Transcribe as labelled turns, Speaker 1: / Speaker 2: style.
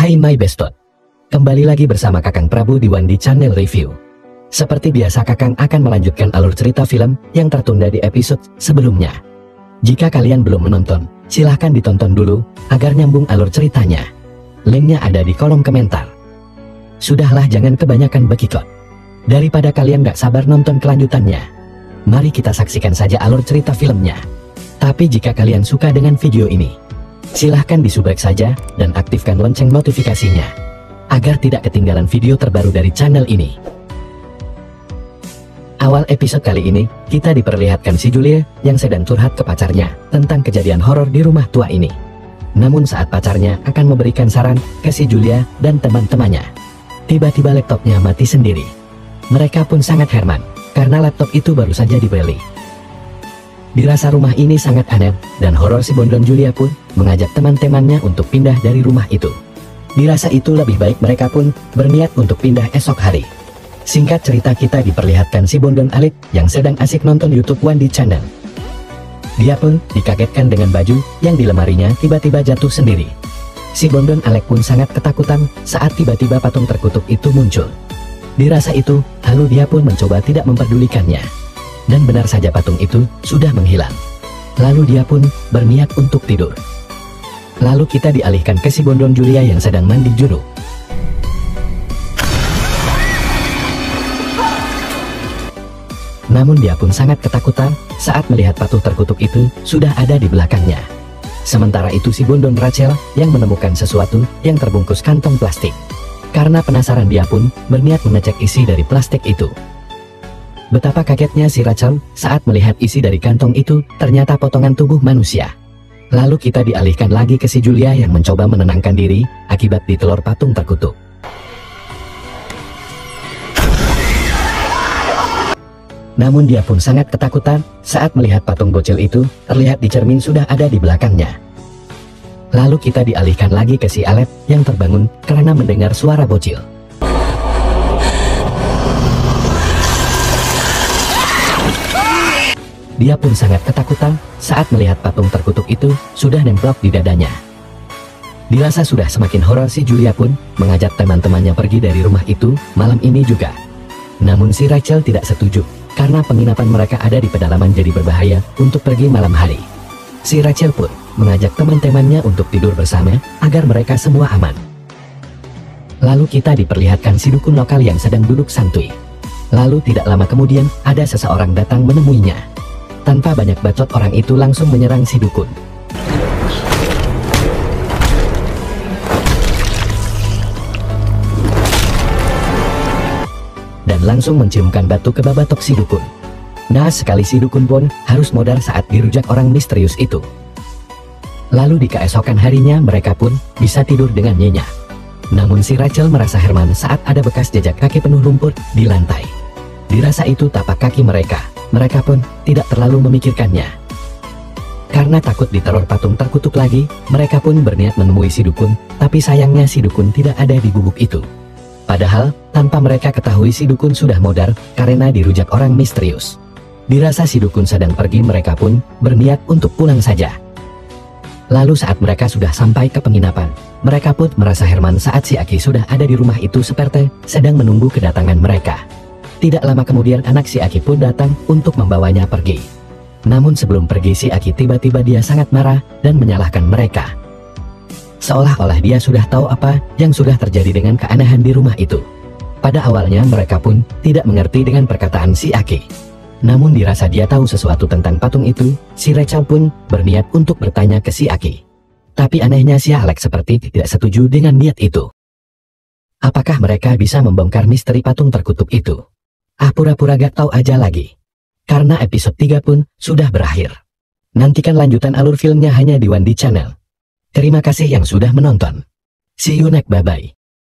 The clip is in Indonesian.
Speaker 1: Hai my bestot, kembali lagi bersama Kakang Prabu di Wandi Channel Review. Seperti biasa Kakang akan melanjutkan alur cerita film yang tertunda di episode sebelumnya. Jika kalian belum menonton, silahkan ditonton dulu agar nyambung alur ceritanya. Linknya ada di kolom komentar. Sudahlah, jangan kebanyakan bekicot. Daripada kalian gak sabar nonton kelanjutannya, mari kita saksikan saja alur cerita filmnya. Tapi jika kalian suka dengan video ini, silahkan disubrek saja dan aktifkan lonceng notifikasinya agar tidak ketinggalan video terbaru dari channel ini. Awal episode kali ini, kita diperlihatkan si Julia yang sedang curhat ke pacarnya tentang kejadian horor di rumah tua ini. Namun saat pacarnya akan memberikan saran ke si Julia dan teman-temannya, tiba-tiba laptopnya mati sendiri. Mereka pun sangat heran karena laptop itu baru saja dibeli. Dirasa rumah ini sangat aneh, dan horor si Bondon Julia pun mengajak teman-temannya untuk pindah dari rumah itu. Dirasa itu lebih baik, mereka pun berniat untuk pindah esok hari. Singkat cerita, kita diperlihatkan si Bondon Alek yang sedang asik nonton YouTube Wandi Channel. Dia pun dikagetkan dengan baju yang di lemarinya tiba-tiba jatuh sendiri. Si Bondon Alek pun sangat ketakutan saat tiba-tiba patung terkutuk itu muncul. Dirasa itu, lalu dia pun mencoba tidak memperdulikannya. Dan benar saja patung itu sudah menghilang. Lalu dia pun berniat untuk tidur. Lalu kita dialihkan ke si Bondon Julia yang sedang mandi junub. Namun dia pun sangat ketakutan saat melihat patung terkutuk itu sudah ada di belakangnya. Sementara itu si Bondon Rachel yang menemukan sesuatu yang terbungkus kantong plastik. Karena penasaran, dia pun berniat mengecek isi dari plastik itu. Betapa kagetnya si Rachel saat melihat isi dari kantong itu ternyata potongan tubuh manusia. Lalu kita dialihkan lagi ke si Julia yang mencoba menenangkan diri akibat ditelur patung terkutuk. Namun dia pun sangat ketakutan saat melihat patung bocil itu terlihat di cermin sudah ada di belakangnya. Lalu kita dialihkan lagi ke si Alep yang terbangun karena mendengar suara bocil. Dia pun sangat ketakutan saat melihat patung terkutuk itu sudah nemplok di dadanya. Dirasa sudah semakin horor, si Julia pun mengajak teman-temannya pergi dari rumah itu malam ini juga. Namun si Rachel tidak setuju karena penginapan mereka ada di pedalaman, jadi berbahaya untuk pergi malam hari. Si Rachel pun mengajak teman-temannya untuk tidur bersama agar mereka semua aman. Lalu kita diperlihatkan si dukun lokal yang sedang duduk santuy. Lalu tidak lama kemudian ada seseorang datang menemuinya. Tanpa banyak bacot, orang itu langsung menyerang si dukun. Dan langsung menciumkan batu ke babatok si dukun. Nah, sekali si dukun pun harus modar saat dirujak orang misterius itu. Lalu di keesokan harinya mereka pun bisa tidur dengan nyenyak. Namun si Rachel merasa heran saat ada bekas jejak kaki penuh lumpur di lantai. Dirasa itu tapak kaki mereka. Mereka pun tidak terlalu memikirkannya. Karena takut diteror patung terkutuk lagi, mereka pun berniat menemui si dukun, tapi sayangnya si dukun tidak ada di gubuk itu. Padahal, tanpa mereka ketahui si dukun sudah modar karena dirujak orang misterius. Dirasa si dukun sedang pergi, mereka pun berniat untuk pulang saja. Lalu saat mereka sudah sampai ke penginapan, mereka pun merasa heran saat si Aki sudah ada di rumah itu seperti sedang menunggu kedatangan mereka. Tidak lama kemudian anak si Aki pun datang untuk membawanya pergi. Namun sebelum pergi, si Aki tiba-tiba dia sangat marah dan menyalahkan mereka. Seolah-olah dia sudah tahu apa yang sudah terjadi dengan keanehan di rumah itu. Pada awalnya mereka pun tidak mengerti dengan perkataan si Aki. Namun dirasa dia tahu sesuatu tentang patung itu, si Rachel pun berniat untuk bertanya ke si Aki. Tapi anehnya si Alex seperti tidak setuju dengan niat itu. Apakah mereka bisa membongkar misteri patung terkutuk itu? Pura-pura gak tahu aja lagi. Karena episode 3 pun sudah berakhir. Nantikan lanjutan alur filmnya hanya di Wandi Channel. Terima kasih yang sudah menonton. See you next, bye-bye.